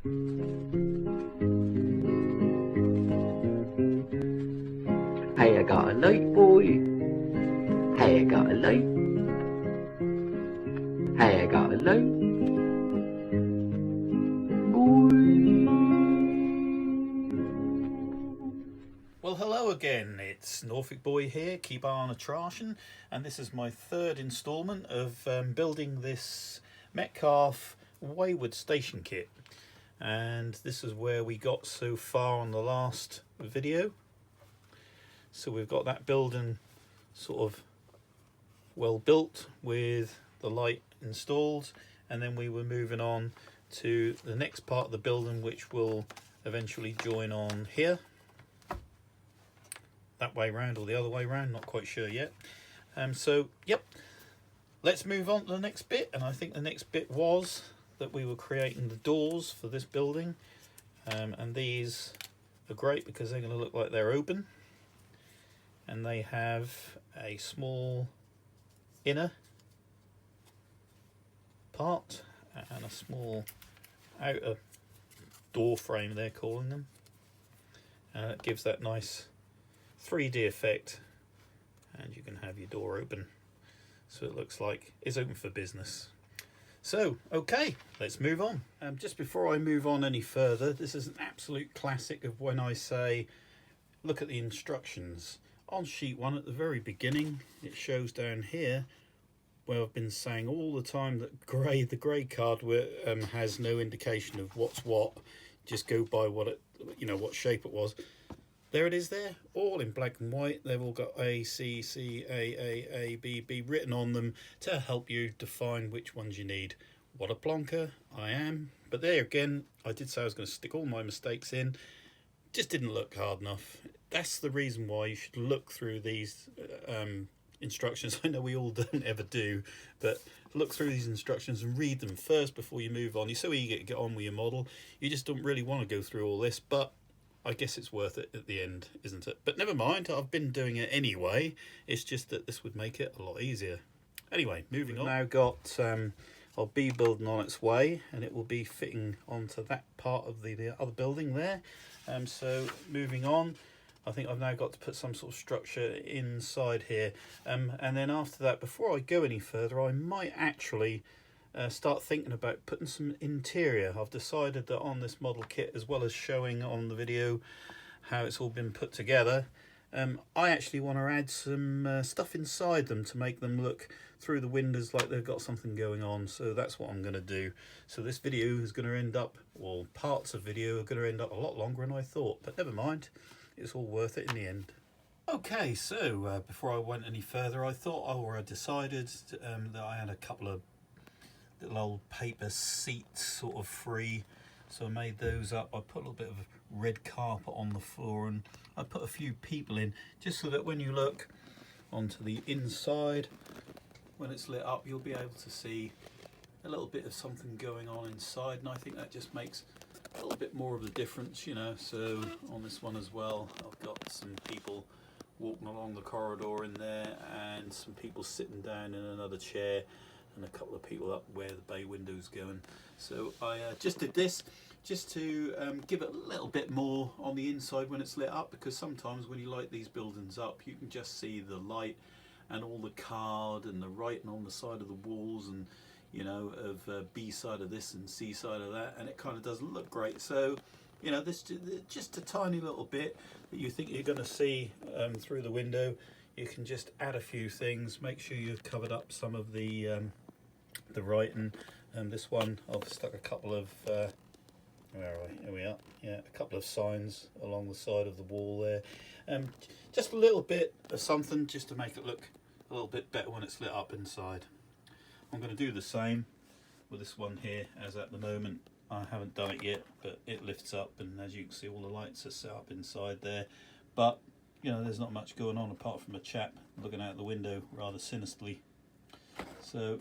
Hey, I got a light, boy. Hey, I got a light. Hey, I got a light, boy. Well, hello again. It's Norfolk Boy here, keep on a trashin', and this is my third instalment of building this Metcalfe Wayward station kit. And this is where we got so far on the last video. So we've got that building sort of well built with the light installed, and then we were moving on to the next part of the building, which will eventually join on here. That way round or the other way round, not quite sure yet. So yep, let's move on to the next bit. And I think the next bit was that we were creating the doors for this building, and these are great because they're going to look like they're open, and they have a small inner part and a small outer door frame, they're calling them, and it gives that nice 3D effect, and you can have your door open so it looks like it's open for business. So okay, let's move on. Just before I move on any further, this is an absolute classic of when I say look at the instructions. On sheet 1 at the very beginning, it shows down here where I've been saying all the time that the grey card has no indication of what's what, just go by what it, what shape it was. There it is there, all in black and white. They've all got A, C, C, A, B, B written on them to help you define which ones you need. What a plonker I am. But there again, I did say I was going to stick all my mistakes in. Just didn't look hard enough. That's the reason why you should look through these instructions. I know we all don't ever do, but look through these instructions and read them first before you move on. You're so eager to get on with your model. You just don't really want to go through all this, but I guess it's worth it at the end, isn't it? But never mind, I've been doing it anyway. It's just that this would make it a lot easier. Anyway, moving on. Now got our B building on its way, and it will be fitting onto that part of the other building there. So moving on, I think I've now got to put some sort of structure inside here. And then after that, before I go any further, I might actually start thinking about putting some interior. I've decided that on this model kit, as well as showing on the video how it's all been put together, I actually want to add some stuff inside them to make them look through the windows like they've got something going on. So that's what I'm going to do. So this video is going to end up, well, parts of video are going to end up a lot longer than I thought, but never mind, it's all worth it in the end. Okay, so before I went any further, I decided that I had a couple of little old paper seats sort of free, so I made those up. I put a little bit of red carpet on the floor, and I put a few people in just so that when you look onto the inside, when it's lit up, you'll be able to see a little bit of something going on inside, and I think that just makes a little bit more of the difference, So on this one as well, I've got some people walking along the corridor in there, and some people sitting down in another chair, and a couple of people up where the bay window's going. So I just did this just to give it a little bit more on the inside when it's lit up, because sometimes when you light these buildings up, you can just see the light and all the card and the writing on the side of the walls, and of B side of this and C side of that, and it kind of doesn't look great. So this just a tiny little bit that you think you're going to see through the window, you can just add a few things, make sure you've covered up some of the writing. This one I've stuck a couple of where are we? Here we are. Yeah, a couple of signs along the side of the wall there. Just a little bit of something just to make it look a little bit better when it's lit up inside. I'm going to do the same with this one here, as at the moment I haven't done it yet, but it lifts up, and as you can see, all the lights are set up inside there. But there's not much going on apart from a chap looking out the window rather sinisterly. So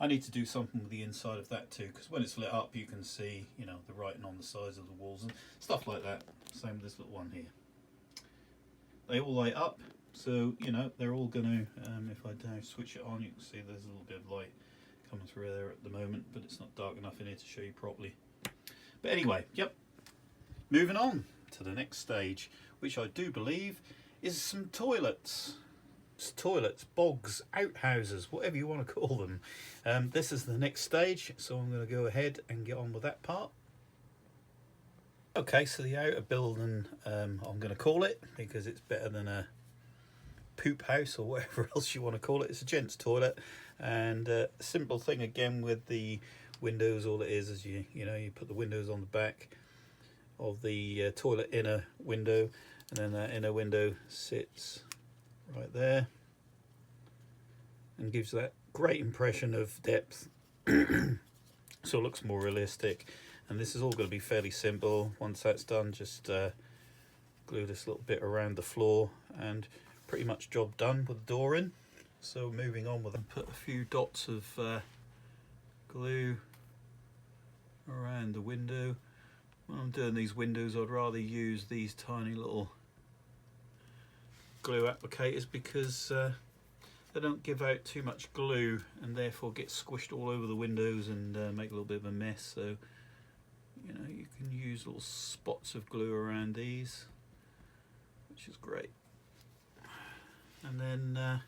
I need to do something with the inside of that too, because when it's lit up you can see the writing on the sides of the walls and stuff like that. Same with this little one here. They all light up, so they're all going to, if I now switch it on, you can see there's a little bit of light coming through there at the moment, but it's not dark enough in here to show you properly. But anyway, yep, moving on to the next stage, which I do believe is some toilets. Toilets, bogs, outhouses, whatever you want to call them. This is the next stage, so I'm going to go ahead and get on with that part. Okay, so the outer building, I'm going to call it, because it's better than a poop house or whatever else you want to call it. It's a gents toilet, and simple thing again with the windows. All it is you put the windows on the back of the toilet inner window, and then that inner window sits right there and gives that great impression of depth. So it looks more realistic, and this is all going to be fairly simple. Once that's done, just glue this little bit around the floor, and pretty much job done with the door in. So moving on with it, put a few dots of glue around the window. When I'm doing these windows, I'd rather use these tiny little glue applicators, because they don't give out too much glue and therefore get squished all over the windows and make a little bit of a mess. So you can use little spots of glue around these, which is great. And then the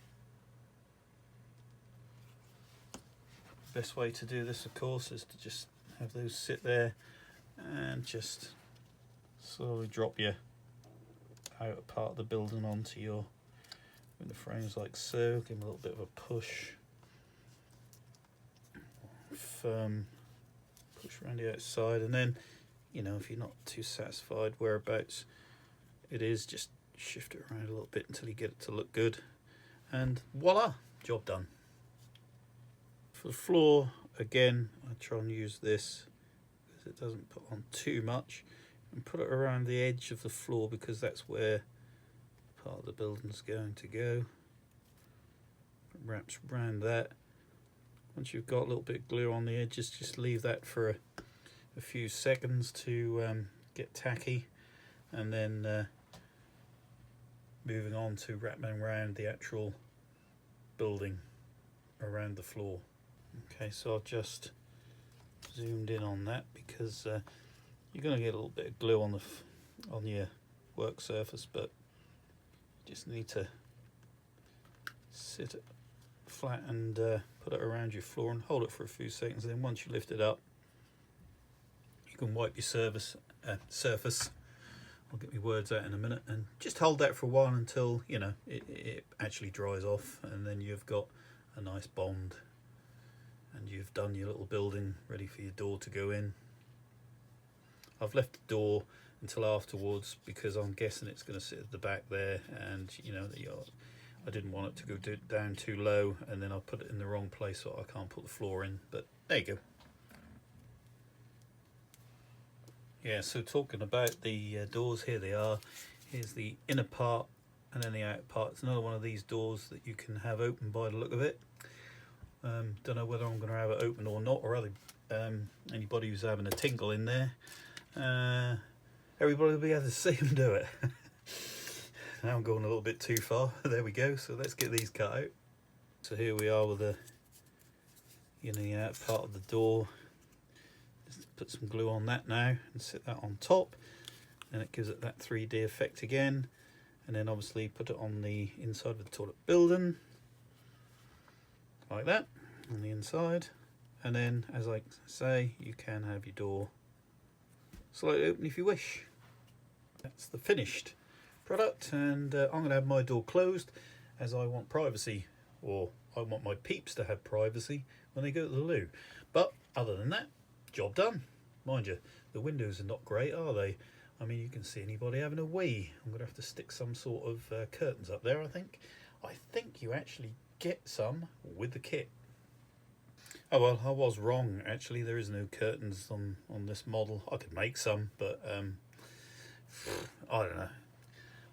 best way to do this, of course, is to just have those sit there and just slowly drop your outer part of the building onto your window frames like so. Give them a little bit of a push, firm push around the outside, and then if you're not too satisfied whereabouts it is, just shift it around a little bit until you get it to look good, and voila, job done. For the floor, again, I try and use this because it doesn't put on too much, and put it around the edge of the floor, because that's where part of the building's going to go. It wraps around that. Once you've got a little bit of glue on the edges, just leave that for a few seconds to get tacky, and then moving on to wrapping around the actual building around the floor. Okay, so I've just zoomed in on that, because you're going to get a little bit of glue on your work surface, but you just need to sit it flat and put it around your floor and hold it for a few seconds. And then once you lift it up, you can wipe your surface. I'll get my words out in a minute, and just hold that for a while until it actually dries off, and then you've got a nice bond, and you've done your little building ready for your door to go in. I've left the door until afterwards, because I'm guessing it's going to sit at the back there, and I didn't want it to go down too low, and then I'll put it in the wrong place so I can't put the floor in. But there you go. Yeah, so talking about the doors, here they are. Here's the inner part, and then the outer part. It's another one of these doors that you can have open by the look of it. Don't know whether I'm going to have it open or not, or anybody who's having a tinkle in there, everybody will be able to see them do it. Now I'm going a little bit too far. There we go. So let's get these cut out. So here we are with the outer part of the door. Just put some glue on that now and sit that on top, and it gives it that 3D effect again. And then obviously put it on the inside of the toilet building like that on the inside, and then, as I say, you can have your door slightly open if you wish. That's the finished product, and I'm going to have my door closed, as I want privacy, or I want my peeps to have privacy when they go to the loo. But other than that, job done. Mind you, the windows are not great, are they? I mean, you can see anybody having a wee. I'm going to have to stick some sort of curtains up there, I think. I think you actually get some with the kit. Oh well, I was wrong actually. There is no curtains on this model. I could make some, but I don't know.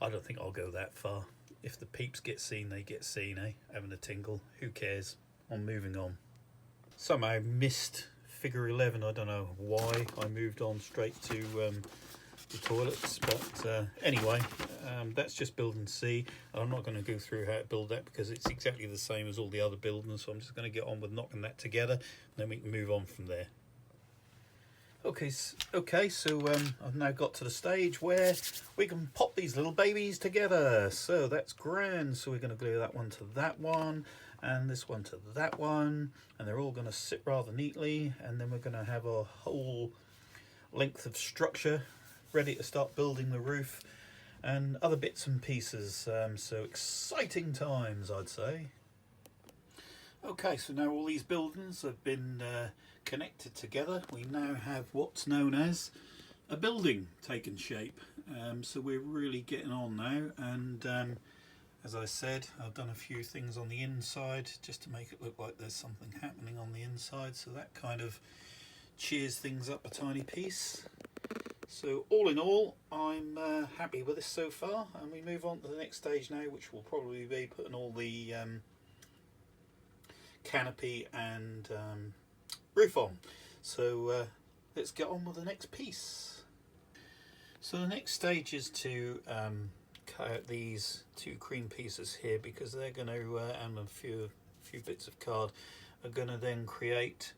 I don't think I'll go that far. If the peeps get seen, they get seen, eh? Having a tingle, who cares? I'm moving on. Somehow missed figure 11. I don't know why I moved on straight to the toilets, but anyway, that's just building C. I'm not going to go through how to build that, because it's exactly the same as all the other buildings, so I'm just going to get on with knocking that together, and then we can move on from there. Okay, so I've now got to the stage where we can pop these little babies together. So that's grand. So we're going to glue that one to that one, and this one to that one, and they're all going to sit rather neatly. And then we're going to have a whole length of structure ready to start building the roof and other bits and pieces. So exciting times, I'd say. Okay, so now all these buildings have been connected together. We now have what's known as a building taken shape. So we're really getting on now, and as I said, I've done a few things on the inside just to make it look like there's something happening on the inside, so that kind of cheers things up a tiny piece. So all in all, I'm happy with this so far, and we move on to the next stage now, which will probably be putting all the canopy and roof on. So let's get on with the next piece. So the next stage is to cut out these two cream pieces here, because they're going to and a few bits of card are going to then create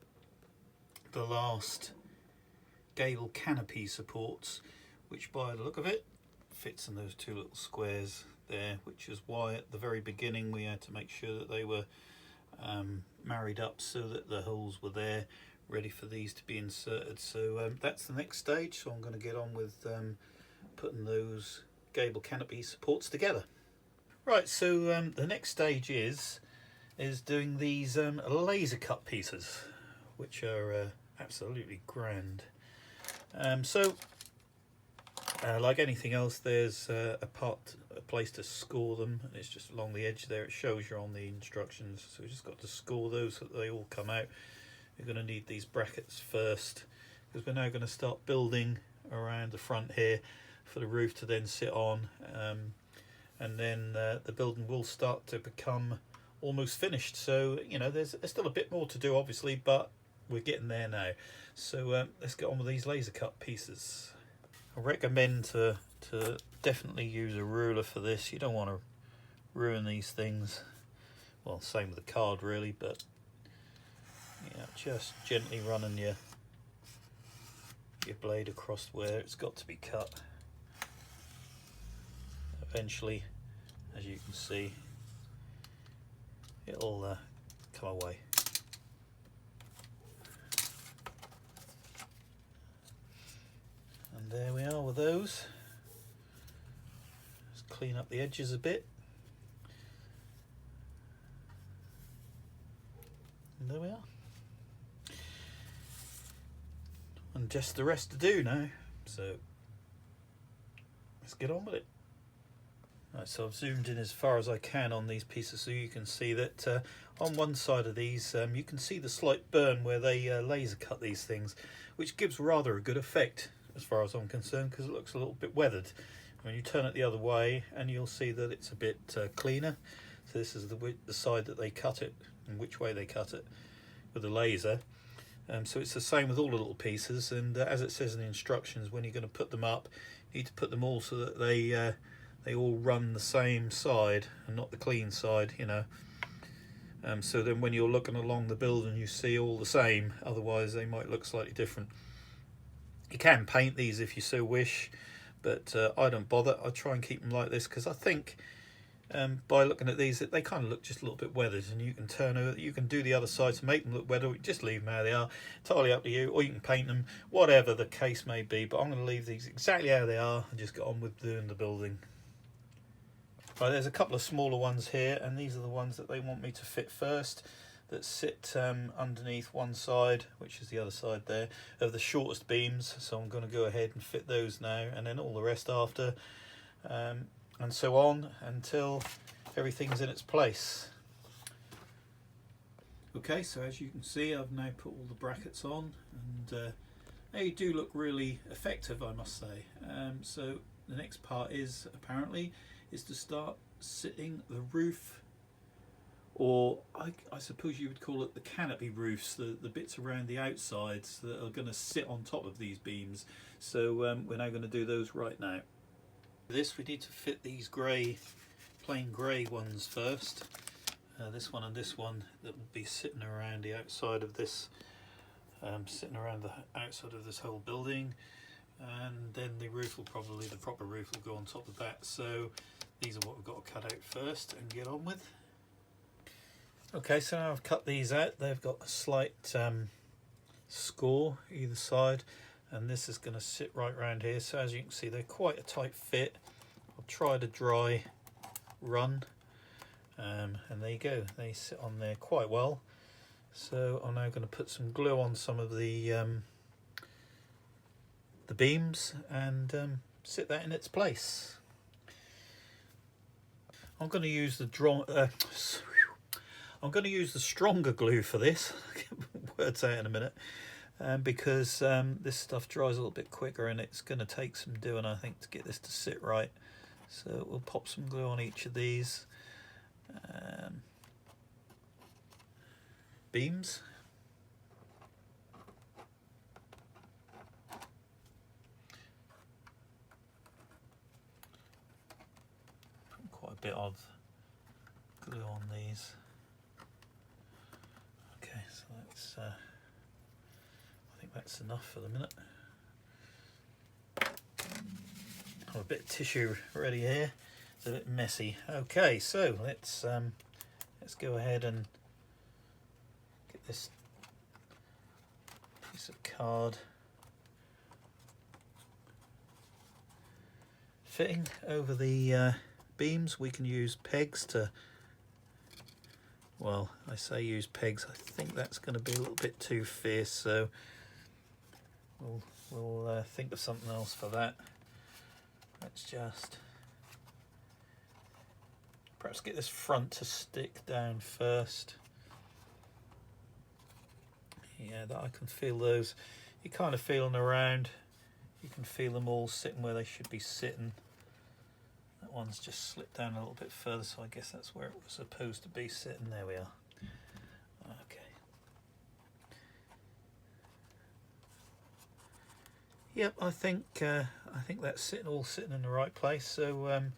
the last gable canopy supports, which by the look of it fits in those two little squares there, which is why at the very beginning we had to make sure that they were married up so that the holes were there ready for these to be inserted. So that's the next stage, so I'm going to get on with putting those gable canopy supports together. Right, so the next stage is doing these laser cut pieces, which are absolutely grand. So like anything else, there's a place to score them, and it's just along the edge there. It shows you on the instructions, so we've just got to score those so that they all come out. You're going to need these brackets first, because we're now going to start building around the front here for the roof to then sit on, and then the building will start to become almost finished. So you know, there's still a bit more to do obviously, but we're getting there now. So let's get on with these laser cut pieces. I recommend to definitely use a ruler for this. You don't want to ruin these things. Well, same with the card really, but yeah, just gently running your blade across where it's got to be cut. Eventually, as you can see, it'll come away. And there we are with those. Just clean up the edges a bit. And there we are. And just the rest to do now. So let's get on with it. Right, so I've zoomed in as far as I can on these pieces, so you can see that on one side of these you can see the slight burn where they laser cut these things, which gives rather a good effect as far as I'm concerned, because it looks a little bit weathered. When you turn it the other way, and you'll see that it's a bit cleaner. So this is the side that they cut it, and which way they cut it with the laser. So it's the same with all the little pieces, and as it says in the instructions, when you're going to put them up, you need to put them all so that they all run the same side and not the clean side, you know. So then when you're looking along the building, you see all the same, otherwise they might look slightly different. You can paint these if you so wish, but I don't bother. I try and keep them like this, because I think by looking at these, they kind of look just a little bit weathered, and you can turn over, you can do the other side to make them look weathered. Just leave them how they are, entirely up to you, or you can paint them, whatever the case may be. But I'm going to leave these exactly how they are and just get on with doing the building. Right, there's a couple of smaller ones here, and these are the ones that they want me to fit first, that sit underneath one side, which is the other side there, of the shortest beams. So I'm going to go ahead and fit those now, and then all the rest after, and so on until everything's in its place. Okay, so as you can see, I've now put all the brackets on, and they do look really effective, I must say. So the next part is to start sitting the roof, or I suppose you would call it the canopy roofs, the bits around the outsides that are going to sit on top of these beams. So we're now going to do those right now. For this, we need to fit these plain grey ones first. This one and this one that will be sitting around the outside of this sitting around the outside of this whole building, and then the roof will probably, the proper roof will go on top of that. So these are what we've got to cut out first and get on with. Okay, so now I've cut these out. They've got a slight score either side, and this is going to sit right around here. So as you can see, they're quite a tight fit. I'll try to dry run, and there you go, they sit on there quite well. So I'm now going to put some glue on some of the beams and sit that in its place. I'm going to use the stronger glue for this. Words out in a minute, because this stuff dries a little bit quicker, and it's going to take some doing, I think, to get this to sit right. So we'll pop some glue on each of these beams. Put quite a bit of glue on these. Okay, so that's I think that's enough for the minute. I've a bit of tissue ready here. It's a bit messy. Okay, so let's go ahead and get this piece of card fitting over the beams. We can use pegs to, well, I say use pegs, I think that's going to be a little bit too fierce, so we'll think of something else for that. Let's just perhaps get this front to stick down first. Yeah, that I can feel those. You're kind of feeling around. You can feel them all sitting where they should be sitting. That one's just slipped down a little bit further, so I guess that's where it was supposed to be sitting. There we are. Okay. Yep, I think that's all sitting in the right place. So I'm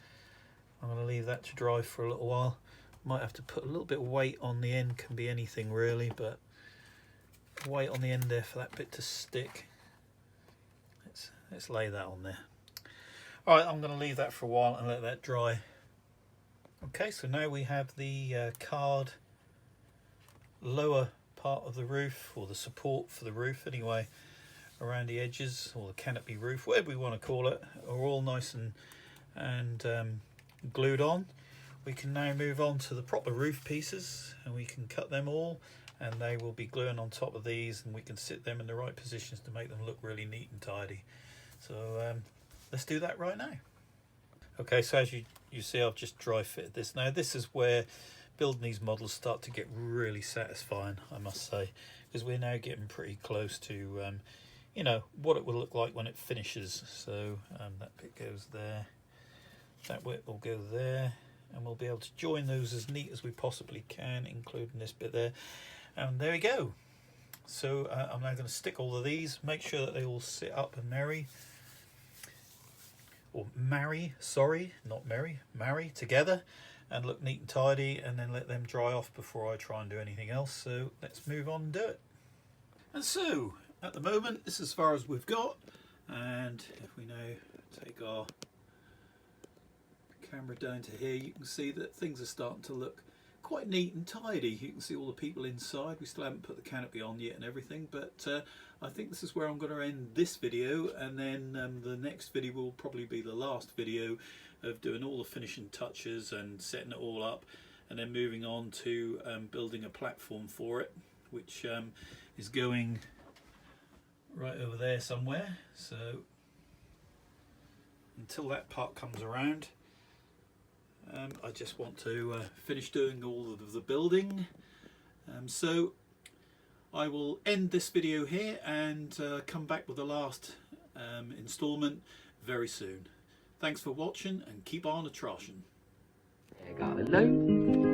going to leave that to dry for a little while. Might have to put a little bit of weight on the end. Can be anything really, but weight on the end there for that bit to stick. Let's lay that on there. All right, I'm going to leave that for a while and let that dry. Okay, so now we have the card lower part of the roof, or the support for the roof anyway, around the edges, or the canopy roof, whatever we want to call it, are all nice and glued on. We can now move on to the proper roof pieces, and we can cut them all, and they will be gluing on top of these, and we can sit them in the right positions to make them look really neat and tidy. So let's do that right now. Okay, so as you see, I've just dry fitted this. Now this is where building these models start to get really satisfying, I must say, because we're now getting pretty close to you know, what it will look like when it finishes. So that bit goes there, that bit will go there, and we'll be able to join those as neat as we possibly can, including this bit there. And there we go. So I'm now going to stick all of these, make sure that they all sit up and marry, or marry, sorry, not merry, marry together and look neat and tidy, and then let them dry off before I try and do anything else. So let's move on and do it. And so at the moment, this is as far as we've got, and if we now take our camera down to here, you can see that things are starting to look quite neat and tidy. You can see all the people inside. We still haven't put the canopy on yet and everything, but I think this is where I'm going to end this video, and then the next video will probably be the last video of doing all the finishing touches and setting it all up, and then moving on to building a platform for it, which is going right over there somewhere. So until that part comes around, I just want to finish doing all of the building. So I will end this video here and come back with the last installment very soon. Thanks for watching, and keep on a trashing. Got a load.